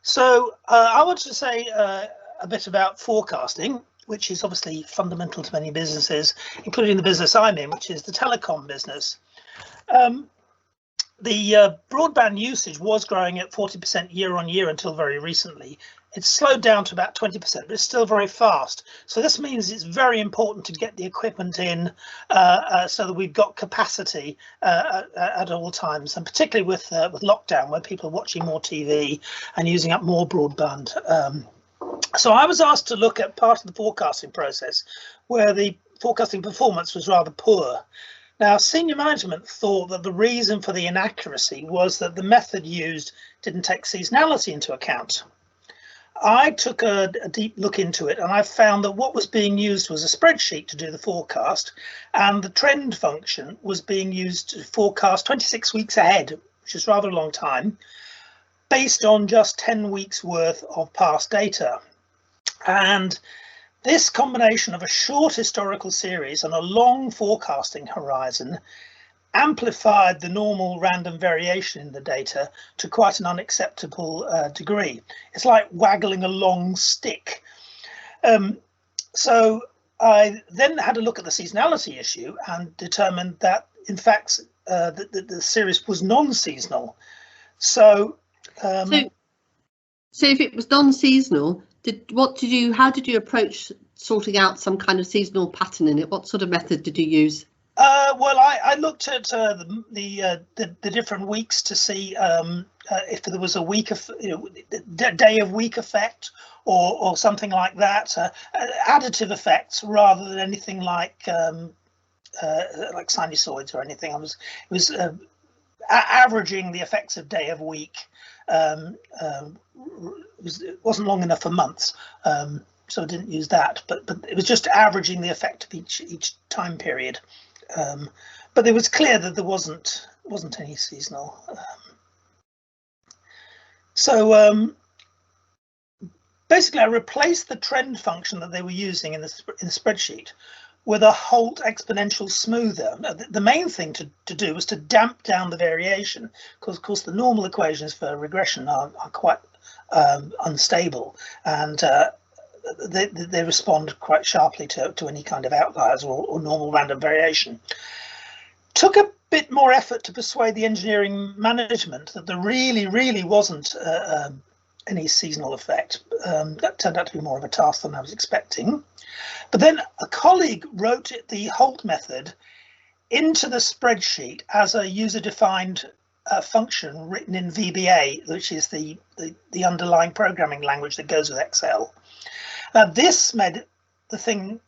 So I want to say a bit about forecasting, which is obviously fundamental to many businesses, including the business I'm in, which is the telecom business. The broadband usage was growing at 40% year on year until very recently. It's slowed down to about 20%, but it's still very fast. So this means it's very important to get the equipment in so that we've got capacity at all times, and particularly with lockdown, where people are watching more TV and using up more broadband. So I was asked to look at part of the forecasting process where the forecasting performance was rather poor. Now, senior management thought that the reason for the inaccuracy was that the method used didn't take seasonality into account. I took a deep look into it, and I found that what was being used was a spreadsheet to do the forecast, and the trend function was being used to forecast 26 weeks ahead, which is rather a long time, based on just 10 weeks worth of past data. And this combination of a short historical series and a long forecasting horizon amplified the normal random variation in the data to quite an unacceptable degree. It's like waggling a long stick. So I then had a look at the seasonality issue and determined that, in fact, the series was non-seasonal. So if it was non-seasonal, how did you approach sorting out some kind of seasonal pattern in it? What sort of method did you use? Well, I looked at the different weeks to see if there was a week of day of week effect or something like that, additive effects rather than anything like sinusoids or anything. It was averaging the effects of day of week. It wasn't long enough for months, so I didn't use that. But it was just averaging the effect of each time period. But it was clear that there wasn't any seasonal. So basically, I replaced the trend function that they were using in the spreadsheet with a Holt exponential smoother. The main thing to do was to damp down the variation, because of course the normal equations for regression are quite unstable, and they respond quite sharply to any kind of outliers or normal random variation. Took a bit more effort to persuade the engineering management that there really wasn't any seasonal effect. That turned out to be more of a task than I was expecting. But then a colleague wrote the Holt method into the spreadsheet as a user-defined function written in VBA, which is the underlying programming language that goes with Excel. This made the thing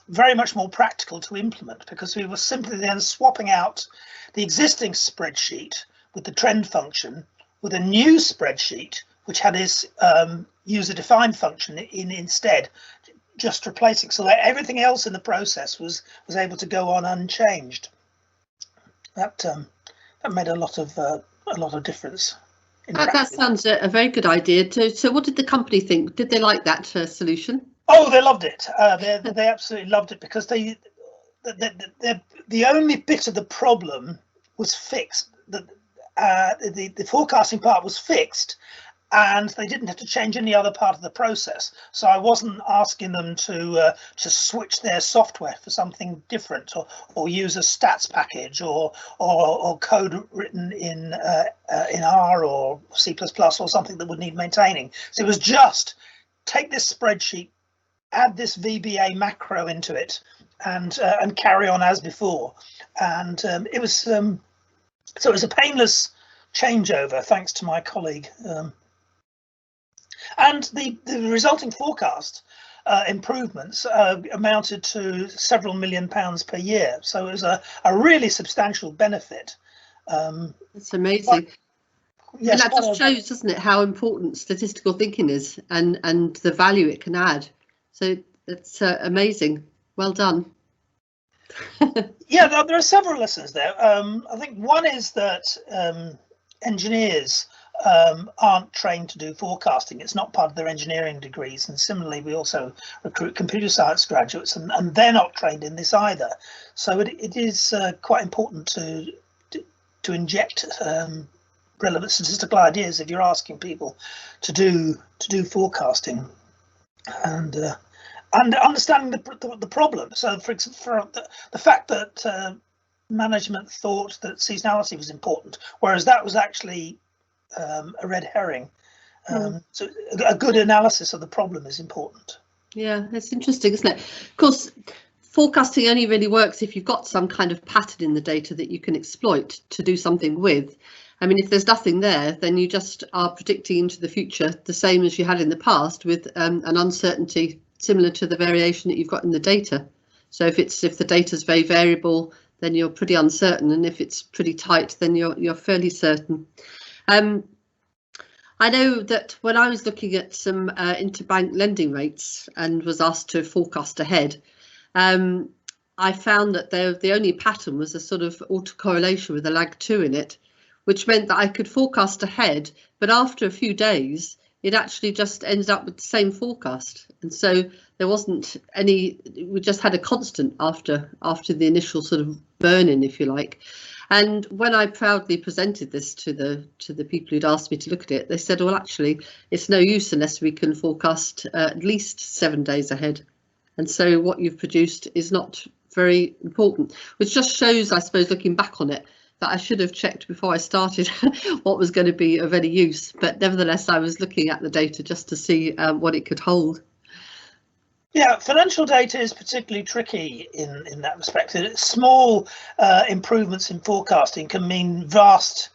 very much more practical to implement, because we were simply then swapping out the existing spreadsheet with the trend function with a new spreadsheet which had this user-defined function in instead, just replacing, so that everything else in the process was able to go on unchanged. That made a lot of difference. That sounds a very good idea. So what did the company think? Did they like that solution? Oh, they loved it. They absolutely loved it, because the only bit of the problem was fixed. The forecasting part was fixed, and they didn't have to change any other part of the process. So I wasn't asking them to switch their software for something different, or use a stats package or code written in R or C++ or something that would need maintaining. So it was just take this spreadsheet, add this VBA macro into it, and carry on as before. And it was a painless changeover, thanks to my colleague. And the resulting forecast improvements amounted to several £million per year. So it was a really substantial benefit. That's amazing. Yes, and that just shows, doesn't it, how important statistical thinking is and the value it can add. So it's amazing. Well done. Yeah, there are several lessons there. I think one is that engineers aren't trained to do forecasting. It's not part of their engineering degrees. And similarly, we also recruit computer science graduates, and they're not trained in this either. So it is quite important to inject relevant statistical ideas if you're asking people to do forecasting, and understanding the problem. So for the fact that management thought that seasonality was important, whereas that was actually a red herring. So a good analysis of the problem is important. Yeah, it's interesting, isn't it? Of course, forecasting only really works if you've got some kind of pattern in the data that you can exploit to do something with. I mean, if there's nothing there, then you just are predicting into the future the same as you had in the past, with an uncertainty similar to the variation that you've got in the data. So if the data is very variable, then you're pretty uncertain, and if it's pretty tight, then you're fairly certain. I know that when I was looking at some interbank lending rates and was asked to forecast ahead, I found that the only pattern was a sort of autocorrelation with a lag 2 in it, which meant that I could forecast ahead, but after a few days, it actually just ended up with the same forecast. And so there wasn't any, we just had a constant after the initial sort of burn-in, if you like. And when I proudly presented this to the people who'd asked me to look at it, they said, well, actually, it's no use unless we can forecast at least 7 days ahead. And so what you've produced is not very important, which just shows, I suppose, looking back on it, that I should have checked before I started what was going to be of any use. But nevertheless, I was looking at the data just to see what it could hold. Yeah, financial data is particularly tricky in that respect. Small improvements in forecasting can mean vast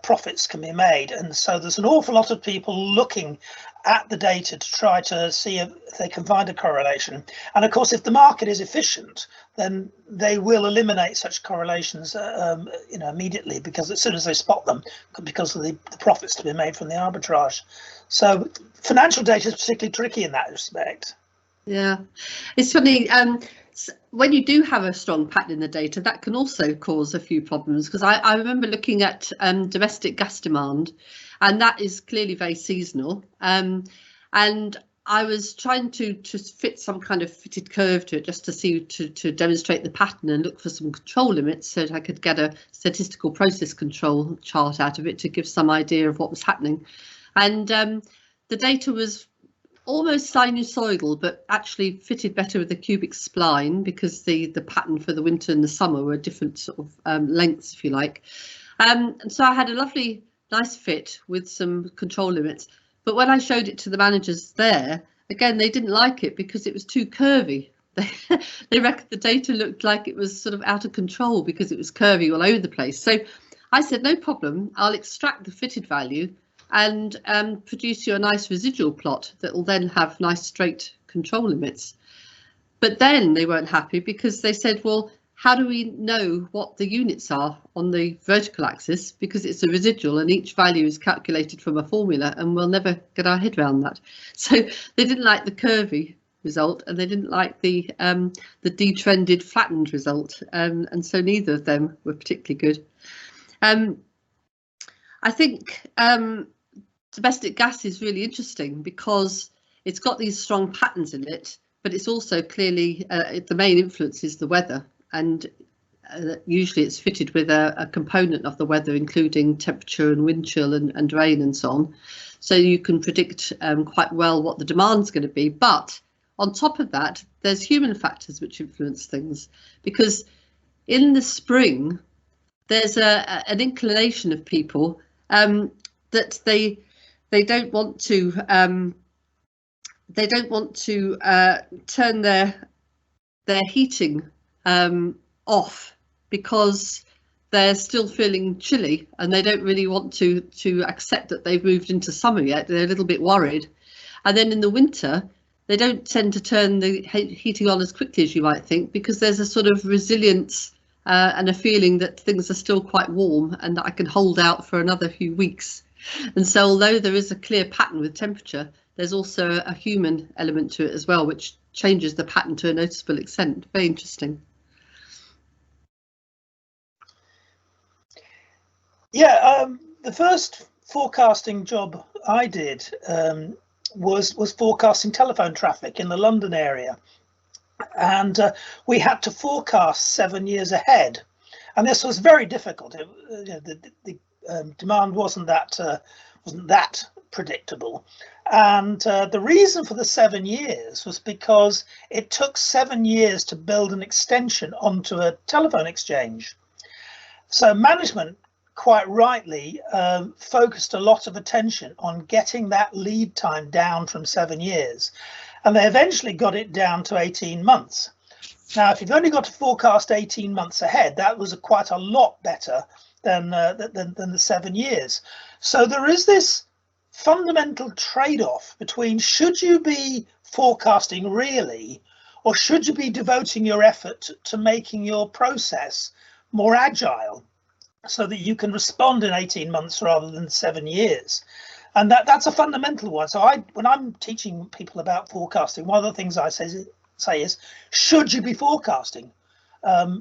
profits can be made, and so there's an awful lot of people looking at the data to try to see if they can find a correlation. And of course, if the market is efficient, then they will eliminate such correlations immediately, because as soon as they spot them, because of the profits to be made from the arbitrage. So financial data is particularly tricky in that respect. Yeah, it's funny, when you do have a strong pattern in the data, that can also cause a few problems, because I remember looking at domestic gas demand, and that is clearly very seasonal, and I was trying to fit some kind of fitted curve to it, just to see, to demonstrate the pattern and look for some control limits so that I could get a statistical process control chart out of it to give some idea of what was happening. And the data was almost sinusoidal, but actually fitted better with the cubic spline, because the pattern for the winter and the summer were different sort of lengths, if you like. And so I had a lovely, nice fit with some control limits. But when I showed it to the managers there, again, they didn't like it because it was too curvy. They reckoned the data looked like it was sort of out of control because it was curvy all over the place. So I said, no problem, I'll extract the fitted value and produce you a nice residual plot that will then have nice straight control limits. But then they weren't happy, because they said, well, how do we know what the units are on the vertical axis, because it's a residual and each value is calculated from a formula, and we'll never get our head around that. So they didn't like the curvy result, and they didn't like the detrended flattened result, and so neither of them were particularly good. I think domestic gas is really interesting because it's got these strong patterns in it, but it's also clearly the main influence is the weather, and usually it's fitted with a component of the weather, including temperature and wind chill and rain and so on. So you can predict quite well what the demand's going to be. But on top of that, there's human factors which influence things, because in the spring there's an inclination of people that they don't want to turn their heating off, because they're still feeling chilly and they don't really want to accept that they've moved into summer yet. They're a little bit worried. And then in the winter, they don't tend to turn the heating on as quickly as you might think, because there's a sort of resilience and a feeling that things are still quite warm and that I can hold out for another few weeks. And so although there is a clear pattern with temperature, there's also a human element to it as well, which changes the pattern to a noticeable extent. Very interesting. Yeah, the first forecasting job I did was forecasting telephone traffic in the London area, and we had to forecast 7 years ahead, and this was very difficult. The demand wasn't that predictable, and the reason for the 7 years was because it took 7 years to build an extension onto a telephone exchange. So management, quite rightly, focused a lot of attention on getting that lead time down from 7 years, and they eventually got it down to 18 months. Now, if you've only got to forecast 18 months ahead, that was quite a lot better than the 7 years. So there is this fundamental trade-off between, should you be forecasting really, or should you be devoting your effort to making your process more agile so that you can respond in 18 months rather than 7 years? And that's a fundamental one. So when I'm teaching people about forecasting, one of the things I say is, should you be forecasting?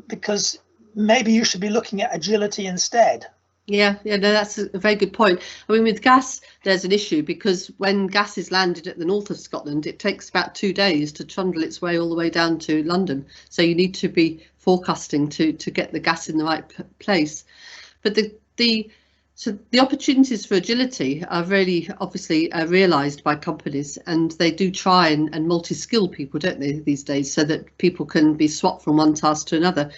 Because maybe you should be looking at agility instead. Yeah, no, that's a very good point. I mean, with gas, there's an issue because when gas is landed at the north of Scotland, it takes about 2 days to trundle its way all the way down to London. So you need to be forecasting to get the gas in the right place. But the opportunities for agility are really obviously realised by companies, and they do try and multi-skill people, don't they, these days, so that people can be swapped from one task to another.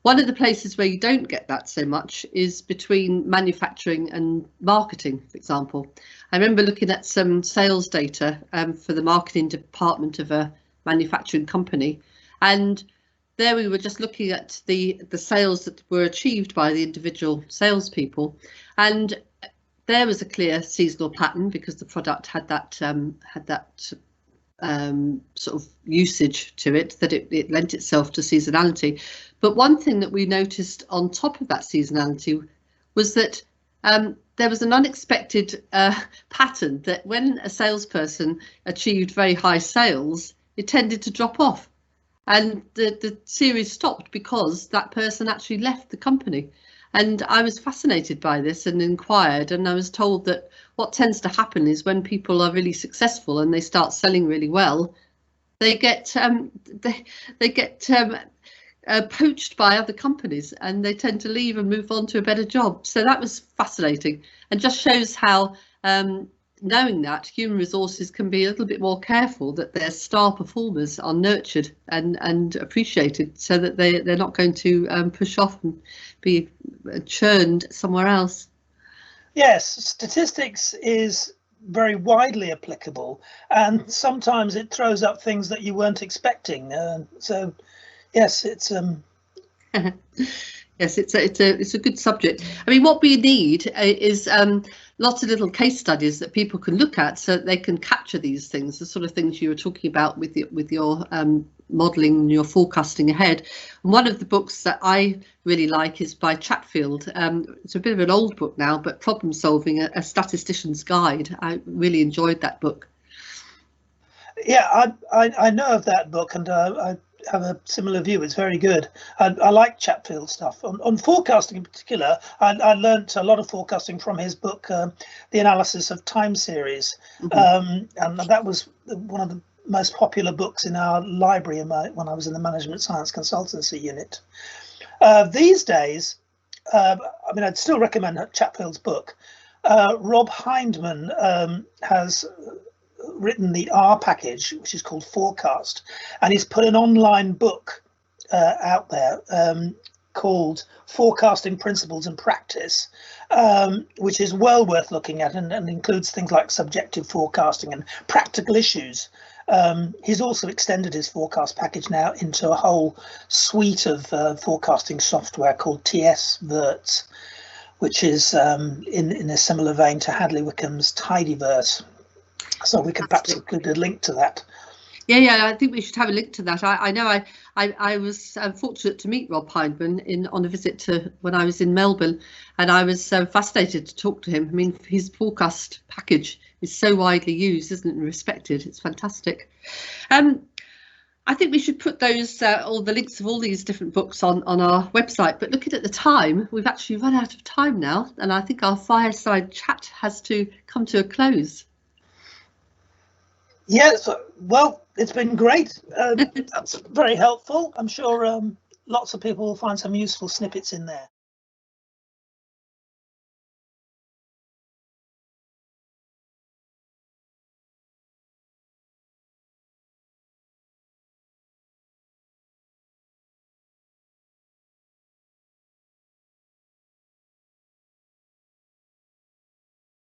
One of the places where you don't get that so much is between manufacturing and marketing, for example. I remember looking at some sales data for the marketing department of a manufacturing company, and there we were just looking at the sales that were achieved by the individual salespeople, and there was a clear seasonal pattern because the product had that sort of usage to it, that it lent itself to seasonality. But one thing that we noticed on top of that seasonality was that there was an unexpected pattern that when a salesperson achieved very high sales, it tended to drop off. And the series stopped because that person actually left the company. And I was fascinated by this and inquired, and I was told that what tends to happen is when people are really successful and they start selling really well, they get poached by other companies, and they tend to leave and move on to a better job. So that was fascinating, and just shows how knowing that human resources can be a little bit more careful that their star performers are nurtured and appreciated, so that they're not going to push off and be churned somewhere else. Yes, statistics is very widely applicable, and sometimes it throws up things that you weren't expecting. So yes, it's yes, it's a good subject. I mean, what we need is lots of little case studies that people can look at so that they can capture these things, the sort of things you were talking about with your modelling and your forecasting ahead. And one of the books that I really like is by Chatfield. It's a bit of an old book now, but Problem Solving, a Statistician's Guide. I really enjoyed that book. Yeah, I know of that book, and I have a similar view. It's very good. I like Chatfield stuff. On forecasting in particular, I learnt a lot of forecasting from his book, The Analysis of Time Series. And that was one of the most popular books in our library when I was in the Management Science Consultancy unit. These days, I mean, I'd still recommend Chatfield's book. Rob Hindman has written the R package, which is called Forecast, and he's put an online book out there called Forecasting Principles and Practice, which is well worth looking at, and includes things like subjective forecasting and practical issues. He's also extended his forecast package now into a whole suite of forecasting software called TS Verts, which is in a similar vein to Hadley Wickham's Tidyverse. So we could perhaps include a link to that. Yeah, I think we should have a link to that. I know I was fortunate to meet Rob Hindman on a visit to when I was in Melbourne, and I was fascinated to talk to him. I mean, his forecast package is so widely used, isn't it, and respected. It's fantastic. I think we should put those all the links of all these different books on our website. But looking at the time, we've actually run out of time now, and I think our fireside chat has to come to a close. Yes, well, it's been great. That's very helpful. I'm sure lots of people will find some useful snippets in there.